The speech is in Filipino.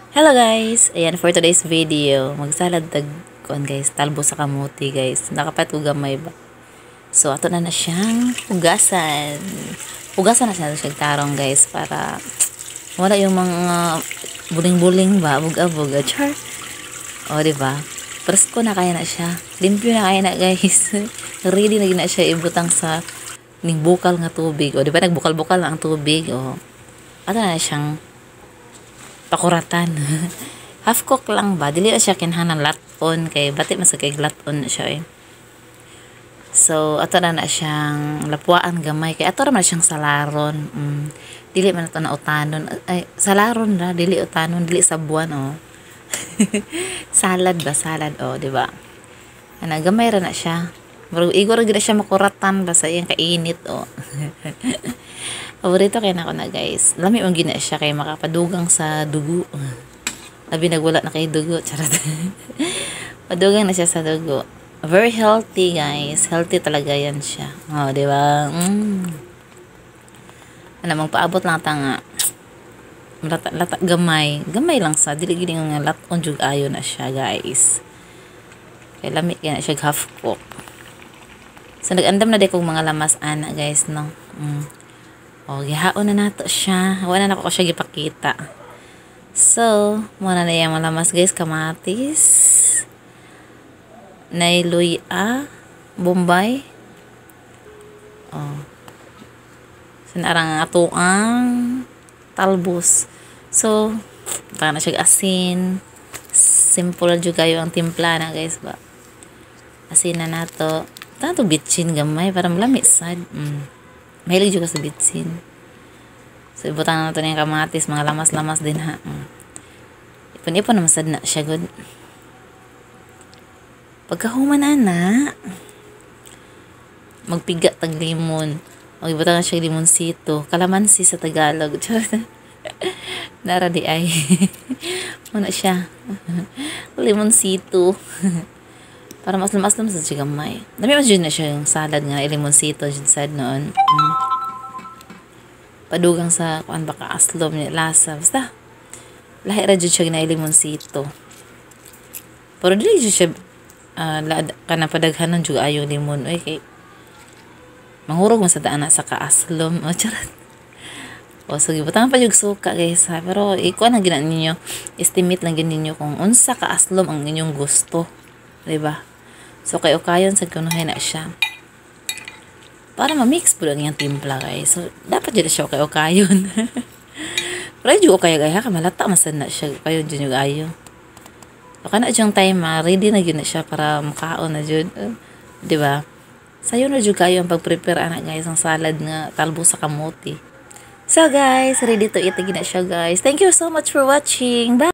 Hello guys! Ayan, for today's video, magsalad kuan guys, talbo sa kamuti guys. Nakapat ko gamay ba? So, ato na siyang hugasan. Hugasan na siya tarong guys para wala yung mga buling-buling ba, abog-abog. Char! O, diba? Presko na kaya na siya. Limpyo na kaya na guys. Ready na gina siya ibutang sa ning bukal nga tubig. O, diba? Nagbukal-bukal na ang tubig. O, ato na siyang pakuratan. Half cook lang ba? Dili na siya kinahanglan laton kay bati mas kay laton siya eh. So ato na siyang lapuan gamay kay ato ra man siyang salaron. Dili man ato na utanon. Ay salaron ra, dili utanon, dili sabuan oh. Salad ba, salad oh, di ba? Ana gamay ra na siya. Murag igor gid siya makuratan basta iyang kainit oh. Paborito kay nako na guys. Lami ang gina siya kay makapadugang sa dugo. Labi nagwala na kay dugo. Charot. Padugang na siya sa dugo. Very healthy guys. Healthy talaga yan siya. Oh, di ba? Ano magpaabot lang tanga. Lata gamay. Gamay lang sa dili gid nga laton jud ayo na siya guys. Kay lami kay na siya half cook. So nagandam na di kong mga lamas ana guys no. O, gihaon na nato siya. Wala na ako siya gipakita. So, muna na yung malamas guys. Kamatis. Nailuya. Bombay. O. Sinarang ato ang talbos. So, baka na siya asin. Simple juga yung timpla na guys ba. Asin na nato. Tanto bitchin gamay para malamit sad. Mahilig juga sa bitsin. So, ibutan na ito na yung kamatis. Mga lamas-lamas din ha. Ipon-ipon naman sad na siya good. Pagkahuman na, magpiga tag limon. Ibutan na siya limonsito. Kalamansi sa Tagalog. Nara di ay. Muna siya. Limonsito. Para mas lamas sa siya gamay. Dami mas dyan na siya yung salad nga. Limonsito dyan sad noon. Padugang sa kuan baka aslom ni lasa basta lahi ra jud siya na limonsito pero dili jud siya kana padaghanon jud ayo limon oy kay manghurog man sa daan sa kaaslom o charot o so gibutang pa jud suka guys ha pero iko na gina ninyo estimate lang gid ninyo kung unsa ka aslom ang inyong gusto di ba so kayo-kayon sa kunuhay na siya para ma-mix po lang yung timpla guys. So, dapat dyan siya okay-okayon. Pero yung okay ha, kamalata masan na siya kayo dyan yung ayo. Baka na dyan time ready na yun na siya para makaon na dyan. Diba? Sayo na dyan kayo ang pag-prepare anak guys ang salad nga talbo sa kamuti. So guys, ready to eat na siya guys. Thank you so much for watching. Bye!